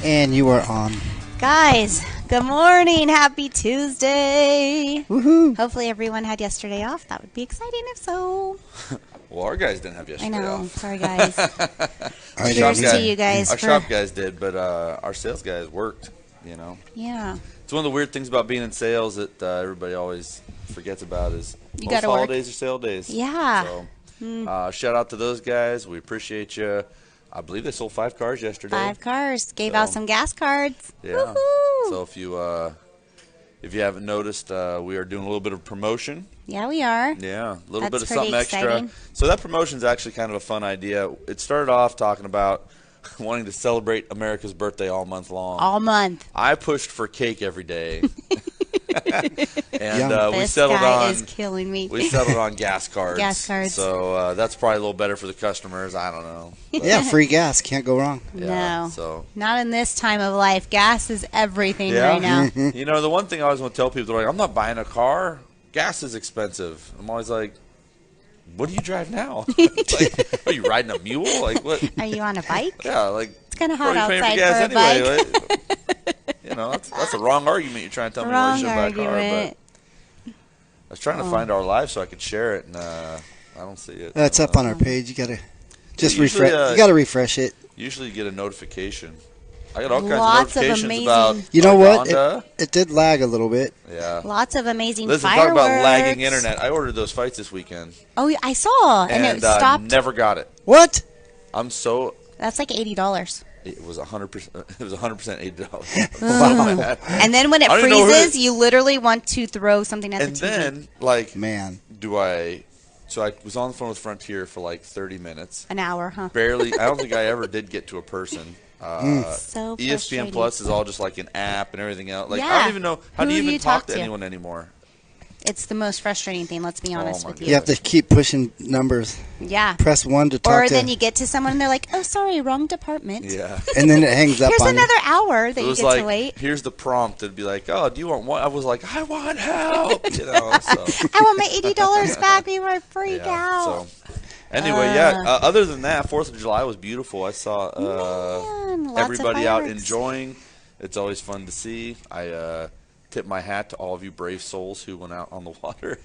And you are on. Guys, good morning. Happy Tuesday. Woohoo. Hopefully everyone had yesterday off. That would be exciting if so. Well, our guys didn't have yesterday I know. off. Sorry, guys. I Cheers didn't to either. you guys. Our for, shop guys did, but our sales guys worked, you know. Yeah. It's one of the weird things about being in sales that everybody always forgets about is You most gotta work. holidays are sale days. Yeah. So shout out to those guys. We appreciate you. I believe they sold 5 cars yesterday. 5 cars. Gave out some gas cards. Yeah. Woohoo. So if you haven't noticed, we are doing a little bit of promotion. Yeah, we are. Yeah, a little That's bit of pretty something exciting. extra. So that promotion is actually kind of a fun idea. It started off talking about wanting to celebrate America's birthday all month long. All month. I pushed for cake every day. And we This settled guy on is killing me. we settled on gas cards. Gas cards. So that's probably a little better for the customers. I don't know. Yeah, free gas. Can't go wrong. Yeah, No. So Not in this time of life. Gas is everything Yeah. right now. you know, the one thing I always want to tell people, they're like, I'm not buying a car. Gas is expensive. I'm always like, what do you drive now? It's like, are you riding a mule? Like what? Are you on a bike? Yeah, like It's kind of what hot are you outside paying for gas for a anyway? bike. Like, you know, that's the wrong argument you're trying to tell me why you Wrong should buy a car. argument. But I was trying to find our live so I could share it, and I don't see it. That's up on our page. You gotta just Usually, refresh. You gotta refresh it. Usually you get a notification. I got all kinds Lots of of notifications amazing- about You know what? Honda. It did lag a little bit. Yeah. Lots of amazing Listen, talk fireworks. about lagging internet. I ordered those fights this weekend, Oh, I saw, and it stopped. never got it. What? I'm so. That's like $80. It was 100%. It was 100% $80. Wow. And then when it I don't even know who freezes, it- you literally want to throw something at And the TV. then, like, Man. So I was on the phone with Frontier for like 30 minutes. An hour, huh? Barely. I don't think I ever did get to a person. So ESPN frustrating. Plus is all just like an app and everything else. Like I Yeah. don't even know how Who do you do even you talk talk to to? anyone anymore. It's the most frustrating thing. Let's be honest my with you. You have to keep pushing numbers. Yeah. Press 1 to talk Or to, then you get to someone and they're like, "Oh, sorry, wrong department." Yeah. and then it hangs up Here's on another hour that It you was get like, to wait. here's the prompt. It'd be like, oh, do you want one? I was like, I want help. You know. So I want my $80 back before I freak yeah. out. So anyway, other than that, 4th of July was beautiful. I saw Man, lots of everybody out fireworks. enjoying. It's always fun to see. I tip my hat to all of you brave souls who went out on the water.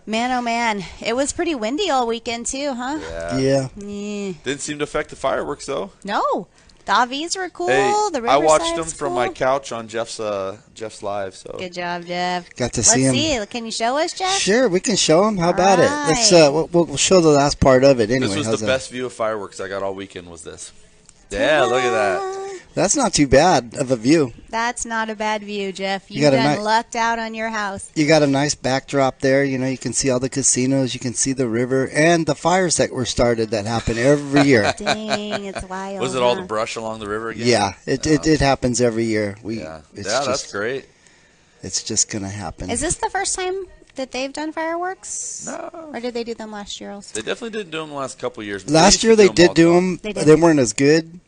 Man, oh man, it was pretty windy all weekend too, huh? Yeah. Yeah. Didn't seem to affect the fireworks though. No, the RVs were cool. Hey, the I watched them Riverside's from cool. my couch on Jeff's live. So Good job, Jeff. Got to Let's see him. see. Can you show us, Jeff? Sure, we can show them. How about it? Let's Alright. we'll show the last part of it anyway. this was How's the that? best view of fireworks I got all weekend. Was this? Yeah, look at that. That's not too bad of a view. That's not a bad view, Jeff. You You got a done ni- lucked out on your house. You got a nice backdrop there. You know, you can see all the casinos. You can see the river and the fires that were started that happen every year. Dang, it's wild. Was it all huh? the brush along the river again? Yeah, it happens every year. Yeah, It's that's just, great. It's just gonna happen. Is this the first time that they've done fireworks? No. Or did they do them last year also? They definitely didn't do them the last couple of years. but Last used to year they all did the do time. them. They did. They weren't as good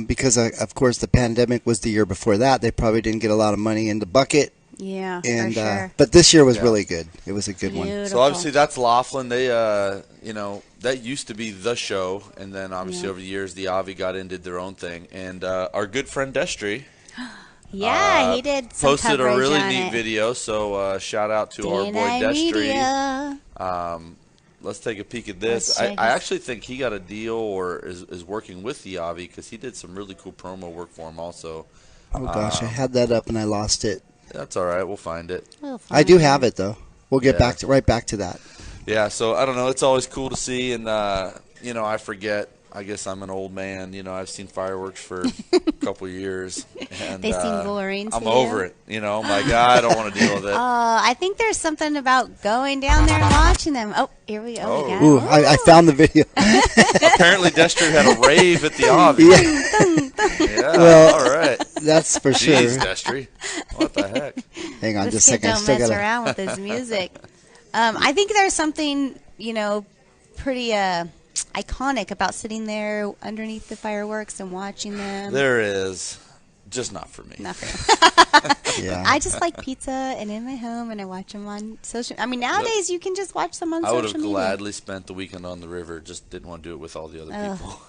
because, of course, the pandemic was the year before that. They probably didn't get a lot of money in the bucket. Yeah, And for sure. but this year was Yeah. really good. It was a good one. Beautiful. So obviously that's Laughlin. They, that used to be the show, and then obviously over the years the Avi got in, did their own thing, and our good friend Destry Yeah, he did some posted a coverage really on neat it. video. So shout out to our boy DNA Destry. Media. Let's take a peek at this. Let's I check I this. actually think he got a deal or is working with the Avi because he did some really cool promo work for him also. Oh gosh, I had that up and I lost it. That's all right. We'll find it. We'll I do find have it though. We'll get Yeah. right back to that. Yeah, so I don't know. It's always cool to see, and I forget. I guess I'm an old man. I've seen fireworks for a couple years, and They seem boring to I'm you? over it. I'm like, I don't want to deal with it. I think there's something about going down there and watching them. Oh, here we go. Oh. We got Ooh, it. I found the video. Apparently, Destry had a rave at the Avi. Yeah, Yeah, Well, all right. that's for sure. Jeez, Destry. What the heck? Hang on, This just a kid second. I don't still mess gotta. around with his music. I think there's something, pretty iconic about sitting there underneath the fireworks and watching them. There is. Just not for me. Not for Yeah. I just like pizza and in my home, and I watch them on social. I mean, nowadays you can just watch them on I would social have media. gladly spent the weekend on the river. Just didn't want to do it with all the other people.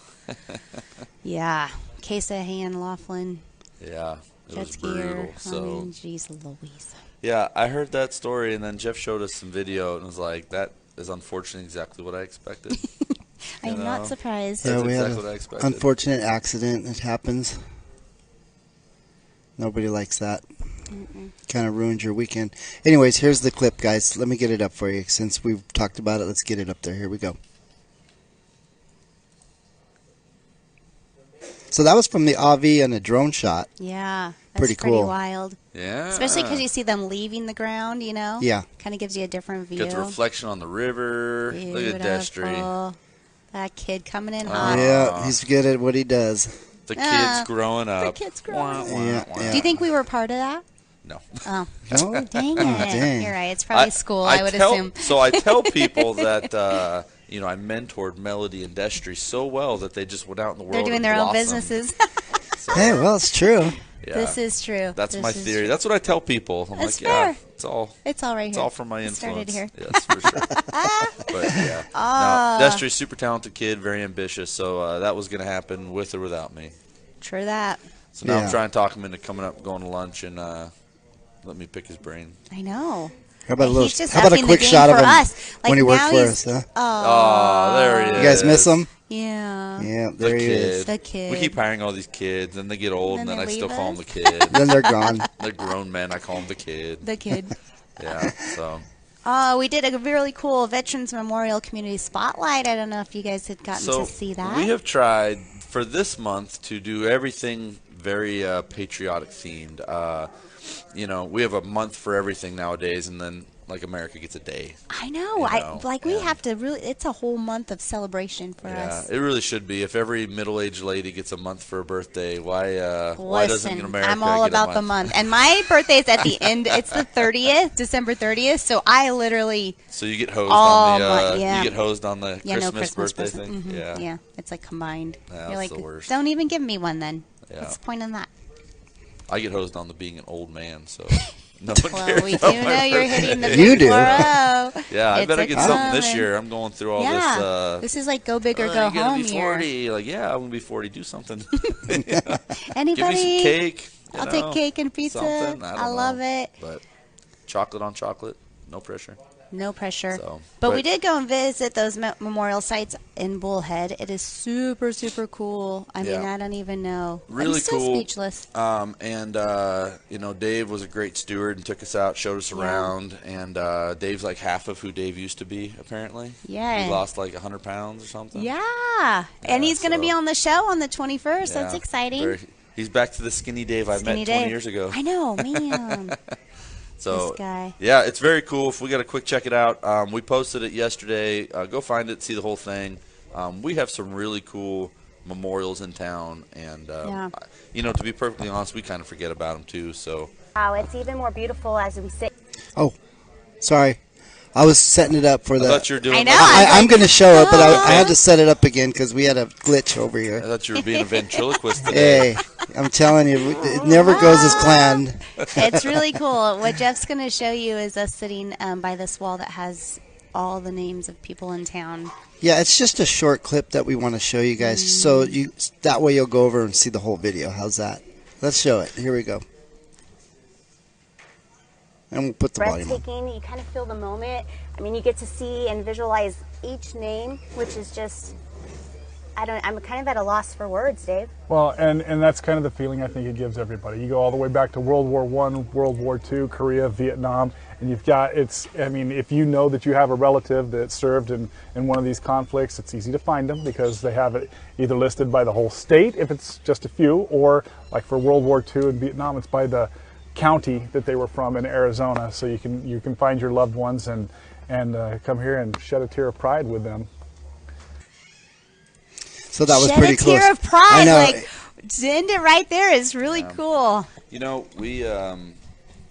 Yeah, Case-A-Han, Laughlin, Yeah, it jet was brutal. skier. So I mean, geez Louise. yeah, I heard that story, and then Jeff showed us some video, and was like, that is unfortunately exactly what I expected. I'm not surprised. Yeah, That's we exactly had what I an expected. unfortunate accident. It happens. Nobody likes that. Kind of ruins your weekend. Anyways, here's the clip, guys. Let me get it up for you. Since we've talked about it, let's get it up there. Here we go. So that was from the AV and a drone shot. Yeah, that's Pretty pretty cool. wild. Yeah. Especially because you see them leaving the ground, you know? Yeah. Kind of gives you a different view. Get the reflection on the river. Look at Destry. Beautiful. That kid coming in hot. Yeah, he's good at what he does. The kid's growing up. The kid's growing up. Yeah. Do you think we were part of that? No. Oh, No? dang it. dang. You're right. It's probably school, I would assume. So I tell people that, I mentored Melody and Destry so well that they just went out in the world. They're doing and their own blossomed. businesses. So, Hey, well, it's true. yeah. This is true. That's This my is theory. true. That's what I tell people. I'm That's like, yeah, fair. it's all It's all right it's here. all from my It started influence. here. Yes, for sure. But yeah, no, Destry's super talented kid, very ambitious. So that was going to happen with or without me. True that. So now Yeah. I'm trying to talk him into coming up, going to lunch, and let me pick his brain. I know. How about a And little? he's just How about a upping the quick game shot of for him us. Like, when he worked now for he's- us? Huh? Oh, there he is. You guys miss him? Yeah. Yeah, The there he is. kid. The kid. We keep hiring all these kids, and they get old, and And then then I they still leave call them us. the kid. Then they're gone. They're grown men. I call them the kid. The kid. Yeah. So We did a really cool Veterans Memorial Community Spotlight. I don't know if you guys had gotten to see that. we have tried for this month to do everything very patriotic themed. We have a month for everything nowadays, and then like America gets a day. I know. We and- have to really. It's a whole month of celebration for Yeah, us. it really should be. If every middle-aged lady gets a month for a birthday, why doesn't Listen, America I'm all get about a the month? month, and my birthday's at the end. It's the 30th, December 30th. So I literally So you get hosed All on the month, yeah. you get hosed on the no Christmas birthday present. thing. Mhm, yeah, it's like combined. Yeah, You're it's like, the worst. don't even give me one then. Yeah. What's the point in that? I get hosed on the being an old man, so no one Well, cares we about do my know you're birthday. hitting the You big do. 4-0. Yeah, I It's better like get something this coming. year. I'm going through all Yeah, this. this is like go big or "Oh, go you gotta home be year. 40. Like, yeah, I'm gonna be 40. Do something. Anybody? Give me some cake. you I'll know, take cake and pizza. something. I don't love know. it. But chocolate on chocolate, no pressure. No pressure. So, but we did go and visit those memorial sites in Bullhead. It is super, super cool. I mean, Yeah. I don't even know. Really I'm still cool. speechless. Dave was a great steward and took us out, showed us Yeah. around, and Dave's like half of who Dave used to be. Apparently, Yeah. he lost like 100 pounds or something. Yeah. And he's going to so- be on the show on the 21st. That's Yeah, exciting. he's back to the skinny Dave I Skinny met 20 Dave. years ago. I know, man. So This guy. yeah, it's very cool. If we got a quick check it out, we posted it yesterday. Go find it, see the whole thing. We have some really cool memorials in town, and to be perfectly honest, we kind of forget about them too. So Wow, it's even more beautiful as we sit. Oh, sorry. I was setting it up for I the. thought you were doing. I know. I'm going to show it, but I had to set it up again because we had a glitch over I here. thought you were being a ventriloquist today. Hey, I'm telling you, it never goes as planned. It's really cool. What Jeff's going to show you is us sitting by this wall that has all the names of people in town. Yeah, it's just a short clip that we want to show you guys, so that way you'll go over and see the whole video. How's that? Let's show it. Here we go. And we'll put the volume on. Breathtaking. You kind of feel the moment. I mean, you get to see and visualize each name, which is just, I'm kind of at a loss for words, Dave. Well, and that's kind of the feeling I think it gives everybody. You go all the way back to World War I, World War II, Korea, Vietnam, and if you know that you have a relative that served in one of these conflicts, it's easy to find them because they have it either listed by the whole state, if it's just a few, or like for World War II and Vietnam, it's by the county that they were from in Arizona. So you can find your loved ones and come here and shed a tear of pride with them. So that was Shed pretty a close. tear of pride. I know. Like, to end it right there is really cool.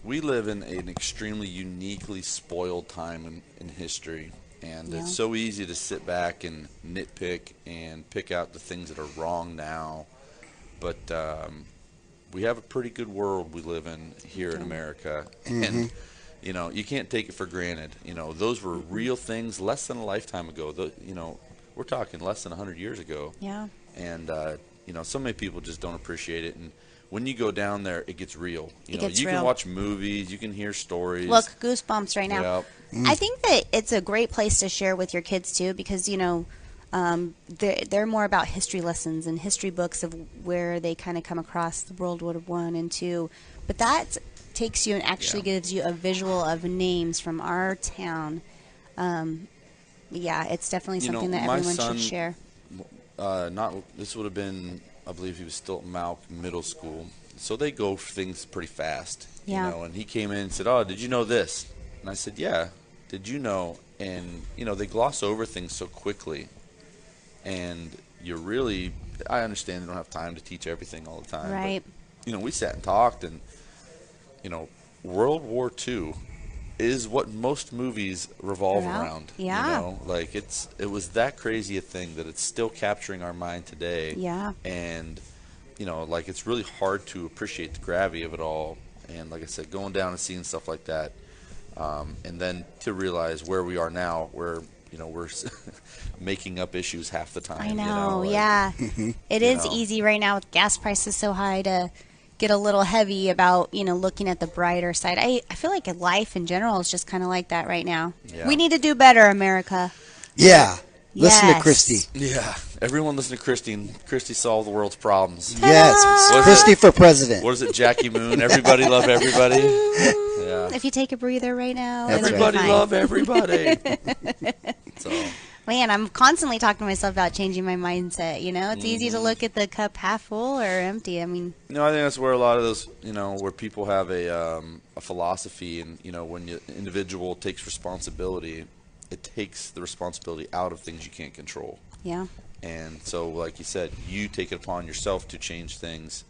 We live in an extremely uniquely spoiled time in history, and it's so easy to sit back and nitpick and pick out the things that are wrong now, but we have a pretty good world we live in here in America, and you can't take it for granted. Those were real things less than a lifetime ago. We're talking less than 100 years ago. Yeah. And so many people just don't appreciate it. And when you go down there, it gets real. You real. can watch movies, you can hear stories. Look, goosebumps right now. Yep. I think that it's a great place to share with your kids too, because they're more about history lessons and history books of where they kind of come across the World War One and Two. But that takes you and actually gives you a visual of names from our town. It's definitely something that everyone should share. This would have been, I believe he was still at Malk Middle School, so they go for things pretty fast. Yeah. And he came in and said, "Oh, did you know this?" And I said, "Yeah, did you know?" And they gloss over things so quickly, and I understand they don't have time to teach everything all the time, right? But, we sat and talked, and World War II is what most movies revolve around. Yeah. It was that crazy a thing that it's still capturing our mind today. Yeah. And it's really hard to appreciate the gravity of it all. And like I said, going down and seeing stuff like that, and then to realize where we are now, where we're making up issues half the time. I know. Yeah. It is easy right now with gas prices so high to get a little heavy about, looking at the brighter side. I feel like life in general is just kind of like that right now. Yeah. We need to do better, America. Yeah. Listen to Yes. Christy. Yeah. Everyone listen to Christy, and Christy solved the world's problems. Yes. Christy for president. What is it, Jackie Moon? Everybody love everybody. Yeah. If you take a breather right now, That's it'll be Everybody fine. love everybody. So, Man, I'm constantly talking to myself about changing my mindset. It's easy to look at the cup half full or empty. I mean, I think that's where a lot of those, where people have a philosophy, and when the individual takes responsibility, it takes the responsibility out of things you can't control. yeah. And so, like you said, you take it upon yourself to change things.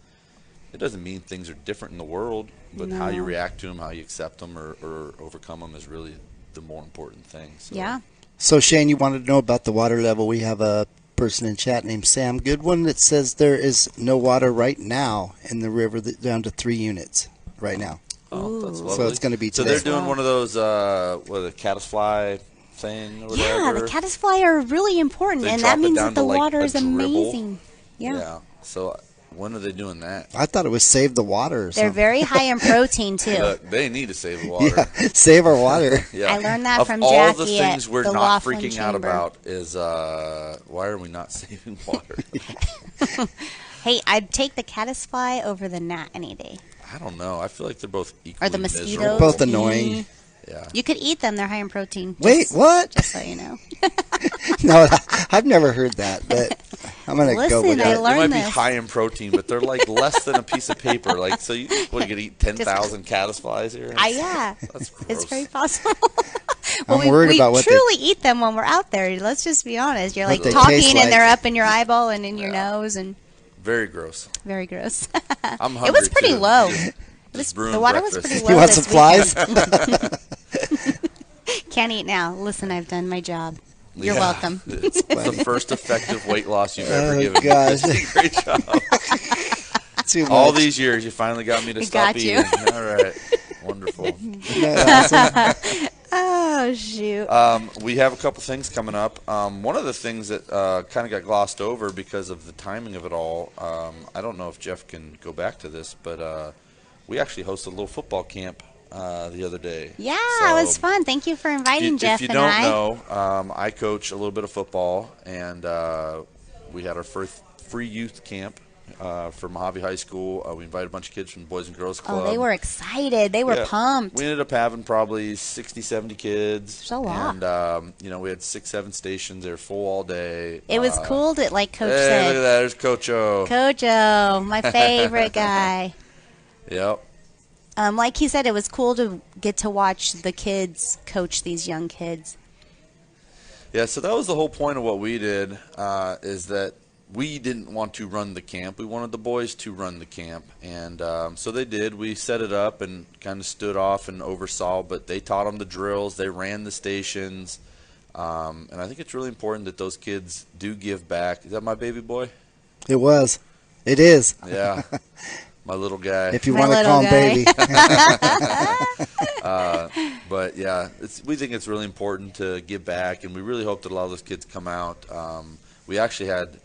It doesn't mean things are different in the world, but how you No. react to them, how you accept them or overcome them is really the more important thing. So, Yeah. So, Shane, you wanted to know about the water level. We have a person in chat named Sam Goodwin that says there is no water right now in the river, down to 3 units right now. Oh, that's lovely. So it's going to be So today. they're doing one of those, the caddisfly thing or whatever. Yeah, the caddisfly are really important, They and drop that it means down that the to, like, water a is dribble. amazing. Yeah. So when are they doing that? I thought it was save the water or They're something. very high in protein, too. Look, they need to save the water. Yeah, save our water. Yeah. I learned that of from all Jackie the things at we're the not Laughlin freaking out Chamber. about is why are we not saving water? Hey, I'd take the caddisfly over the gnat any day. I don't know. I feel like they're both equally Or the mosquitoes. miserable. Both annoying. Yeah. You could eat them. They're high in protein. Wait, what? Just so you know. No, I've never heard that, but I'm going to go Listen, with I that. learned They might be this. high in protein, but they're like less than a piece of paper. Like, so you could eat 10,000 caddisflies here? Yeah. That's gross. It's very possible. I'm worried we about what they- truly eat them when we're out there. Let's just be honest. You're What like they talking taste and like. they're up in your eyeball and in your nose and Very gross. very gross. I'm hungry It was pretty too. low. Just brewing The water breakfast. was pretty low. You want this some flies? weekend. Can't eat now. Listen, I've done my job. You're Yeah. welcome. It's the first effective weight loss you've ever given me. gosh. Great job. Too much. All these years, you finally got me to We stop got you. eating. All right. Wonderful. Awesome. Oh shoot. We have a couple things coming up. One of the things that kind of got glossed over because of the timing of it all, I don't know if Jeff can go back to this, but we actually hosted a little football camp the other day. Yeah, So, it was fun. Thank you for inviting Jeff if you and don't I. know, I coach a little bit of football, and we had our first free youth camp for Mojave High School. We invited a bunch of kids from the Boys and Girls Club. Oh, they were excited. They were Yeah. pumped. We ended up having probably 60, 70 kids. That's a lot. And, we had 6, 7 stations. They were full all day. It was cool to, like Coach Hey, said. look at that. There's Coach O. Coach O, my favorite guy. Yep. Like he said, it was cool to get to watch the kids coach these young kids. Yeah, so that was the whole point of what we did, is that we didn't want to run the camp. We wanted the boys to run the camp. And so they did. We set it up and kind of stood off and oversaw, but they taught them the drills. They ran the stations. And I think it's really important that those kids do give back. Is that my baby boy? It was. It is. Yeah. My little guy. If you My want to call little him guy. baby. But yeah, we think it's really important to give back, and we really hope that a lot of those kids come out. We actually had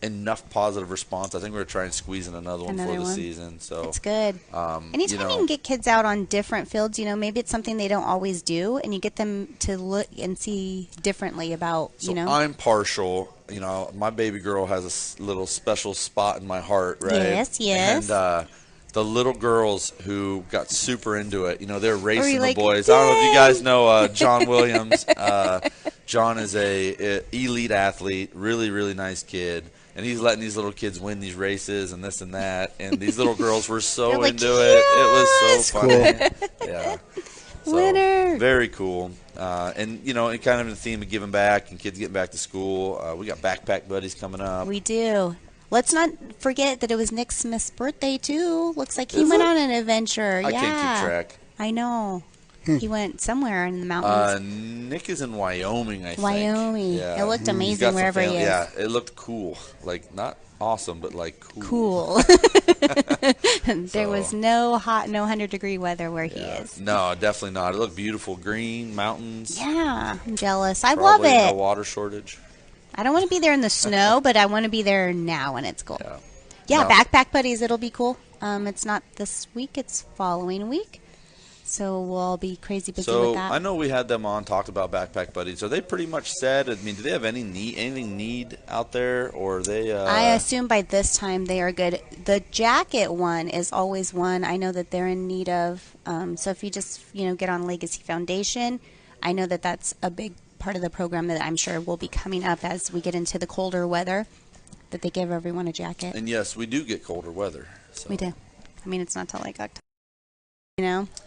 enough positive response. I think we're going to try and squeeze in another one for the season. So it's good. Anytime you can get kids out on different fields, maybe it's something they don't always do, and you get them to look and see differently about, I'm partial. My baby girl has a little special spot in my heart, right? Yes. And the little girls who got super into it, they're racing the boys. Yay! I don't know if you guys know John Williams. John is a elite athlete, really, really nice kid. And he's letting these little kids win these races and this and that. And these little girls were so into it. It was so funny. Yeah. So, winner. Very cool. And kind of in the theme of giving back and kids getting back to school. We got backpack buddies coming up. We do. Let's not forget that it was Nick Smith's birthday, too. Looks like he went on an adventure. I can't keep track. I know. He went somewhere in the mountains. Nick is in Wyoming, I think. Wyoming. Yeah. It looked amazing wherever he is. Yeah, it looked cool. Like, not awesome, but, like, cool. Cool. There was no hot, no 100-degree weather where he is. No, definitely not. It looked beautiful. Green, mountains. Yeah, I'm jealous. I love Probably it. no water shortage. I don't want to be there in the snow, but I want to be there now when it's cold. Yeah, Backpack Buddies, it'll be cool. It's not this week, it's following week. So we'll all be crazy busy with that. I know we had them on, talked about Backpack Buddies. Are they pretty much set? I mean, do they have anything need out there, or are they? I assume by this time they are good. The jacket one is always one I know that they're in need of. So if you just get on Legacy Foundation, I know that that's a big part of the program that I'm sure will be coming up as we get into the colder weather, that they give everyone a jacket. And yes, we do get colder weather. So. We do. I mean, it's not till like October.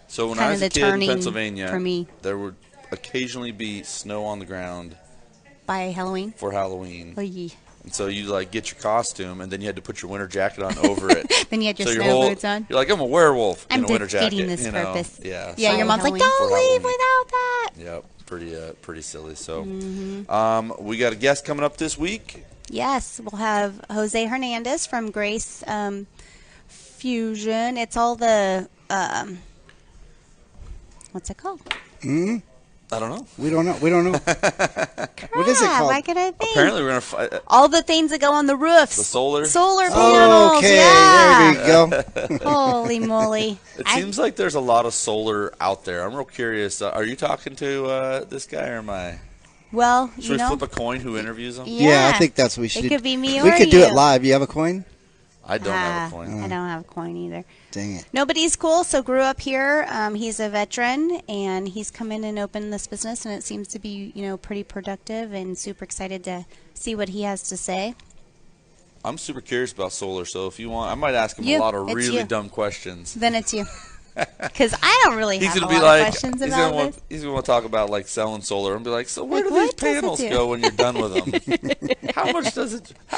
So when kind I was of a the kid in turning Pennsylvania, for me there would occasionally be snow on the ground by Halloween. For Halloween. Oh, yeah. And so you get your costume, and then you had to put your winter jacket on over it. Then you had your snow boots on. You're like, I'm a werewolf in a winter jacket. I'm defeating this purpose. Yeah. Yeah, your mom's like, don't leave without that. Yep. Pretty silly. So, we got a guest coming up this week. Yes, we'll have Jose Hernandez from Grace Fusion. It's all the what's it called? I don't know. We don't know. What is it called? Why could I think? Apparently, we're gonna all the things that go on the roofs. The solar panels. Oh, okay, yeah. there you go. Holy moly! It seems like there's a lot of solar out there. I'm real curious. Are you talking to this guy or am I? Well, should we flip a coin? Who interviews him? Yeah, I think that's what we should. It could be me or we could do you. it live. You have a coin? I don't have a coin. I don't have a coin either. Dang it. No, but he's cool. So grew up here. He's a veteran, and he's come in and opened this business, and it seems to be, pretty productive, and super excited to see what he has to say. I'm super curious about solar, so if you want, I might ask him a lot of really dumb questions. Then it's you. Because I don't really have a lot of questions about this. He's going to want to talk about, selling solar and be like, so where do these panels go when you're done with them? How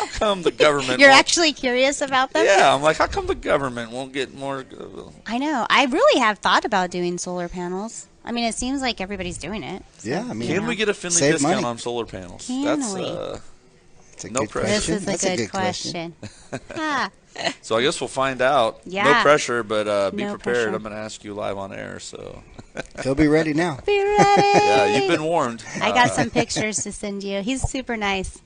come the government You're actually curious about them? Yeah, I'm like, how come the government won't get more? I know. I really have thought about doing solar panels. I mean, it seems like everybody's doing it. So, yeah, I mean. Can we get a Findlay discount on solar panels? Can we? That's a good question. This is a good question. So I guess we'll find out. Yeah. No pressure, but be prepared. Pressure. I'm going to ask you live on air. So he'll be ready now. Be ready. Yeah, you've been warned. I got some pictures to send you. He's super nice.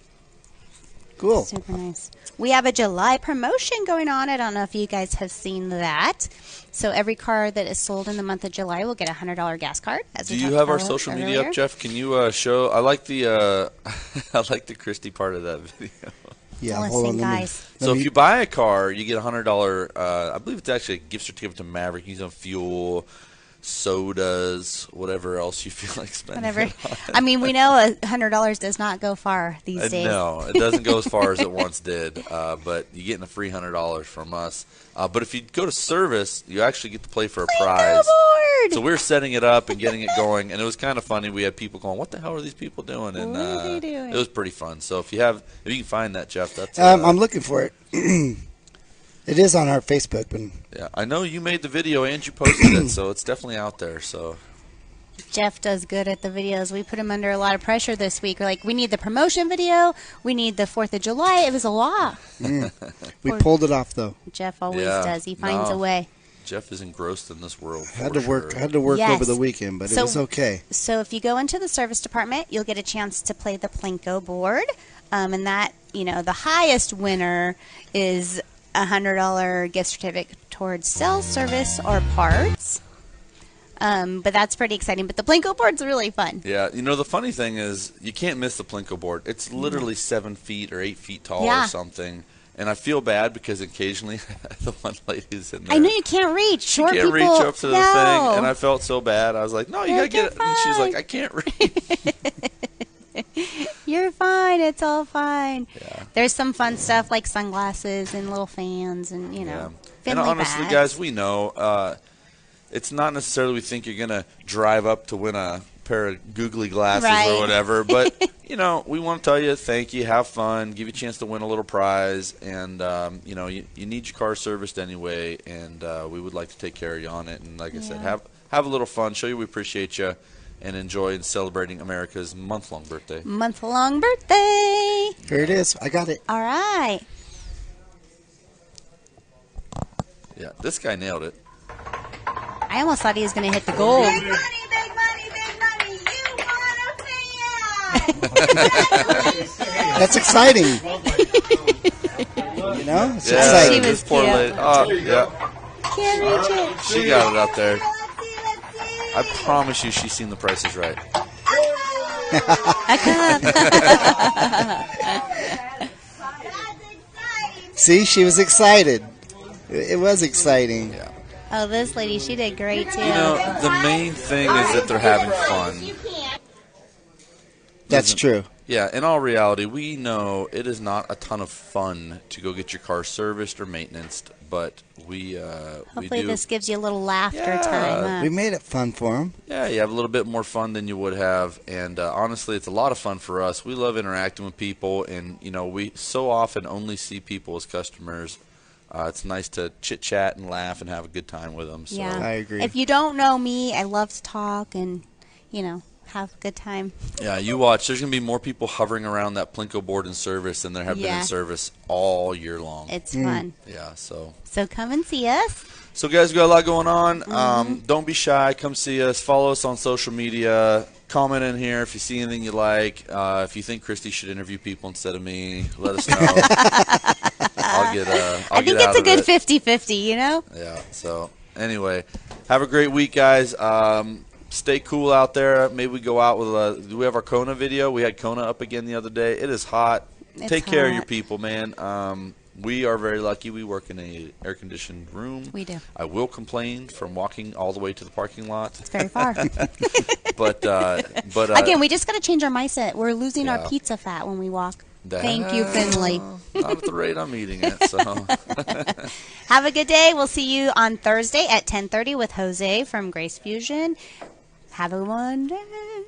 Cool. Super nice. We have a July promotion going on. I don't know if you guys have seen that. So every car that is sold in the month of July will get a $100 gas card. Do you have our social media up, Jeff? Can you show? I like the I like the Christie part of that video. Yeah, listen, hold on. guys. So if you buy a car, you get a $100. I believe it's actually a gift certificate to Maverick. You use fuel, sodas, whatever else you feel like spending. Whatever. I mean, we know $100 does not go far these days. No, it doesn't go as far as it once did. But you're getting a free $100 from us. But if you go to service, you actually get to play for a prize. So we were setting it up and getting it going, and it was kind of funny. We had people going, "What the hell are these people doing?" And what are they doing? It was pretty fun. So if you can find that, Jeff, that's. I'm looking for it. It is on our Facebook. Yeah, I know you made the video and you posted it, so it's definitely out there. So Jeff does good at the videos. We put him under a lot of pressure this week. We're like, we need the promotion video. We need the 4th of July. It was a lot. We pulled it off, though. Jeff always does. He finds a way. Jeff is engrossed in this world. Had to work Yes. over the weekend, but it was okay. So if you go into the service department, you'll get a chance to play the Plinko board, and that, the highest winner is a $100 gift certificate towards sales service or parts. But that's pretty exciting. But the Plinko board's really fun. Yeah, the funny thing is you can't miss the Plinko board. It's literally 7 feet or 8 feet tall or something. And I feel bad because occasionally the one lady's in there. I know you can't reach. Short can't people. reach up to the thing, and I felt so bad. I was like, "No, you gotta get it." And she's like, "I can't reach." You're fine. It's all fine. Yeah. There's some fun stuff like sunglasses and little fans and And Findlay honestly, bags. guys, we know it's not necessarily we think you're gonna drive up to win a pair of googly glasses Right. or whatever, but we want to tell you thank you, have fun, give you a chance to win a little prize, and you need your car serviced anyway, and we would like to take care of you on it. And like I said, have a little fun, show you we appreciate you, and enjoy in celebrating America's month-long birthday. Month-long birthday. Here it is. I got it. All right. Yeah, this guy nailed it. I almost thought he was going to hit the gold. Big money, big money, big money. You want a fan? That's exciting. It's exciting. She was this poor cute. lady. Oh, yeah. Can't reach it. She got it up there. Let's see. I promise you she's seen The Price is Right. See, she was excited. It was exciting. Yeah. Oh, this lady, she did great, too. The main thing is that they're having fun. That's true. Yeah, in all reality, we know it is not a ton of fun to go get your car serviced or maintenanced, but we Hopefully do. this gives you a little laughter Yeah. time. Huh? We made it fun for him. Yeah, you have a little bit more fun than you would have, and honestly, it's a lot of fun for us. We love interacting with people, and we so often only see people as customers. It's nice to chit chat and laugh and have a good time with them. So. Yeah. I agree. If you don't know me, I love to talk and, have a good time. Yeah, you watch. There's going to be more people hovering around that Plinko board in service than there have been Yeah. in service all year long. It's fun. Yeah, so come and see us. guys, we got a lot going on. Don't be shy. Come see us. Follow us on social media. Comment in here if you see anything you like. If you think Christy should interview people instead of me, let us know. I think it's a good 50-50, Yeah, so anyway, have a great week, guys. Stay cool out there. Maybe we go out with do we have our Kona video? We had Kona up again the other day. It is hot. Take care of your people, man. We are very lucky. We work in a air-conditioned room. We do. I will complain from walking all the way to the parking lot. It's very far. But Again, we just got to change our mindset. We're losing our Yeah. pizza fat when we walk. Thank you, Findlay. Not at the rate I'm eating it. So Have a good day. We'll see you on Thursday at 10:30 with Jose from Grace Fusion. Have a one day.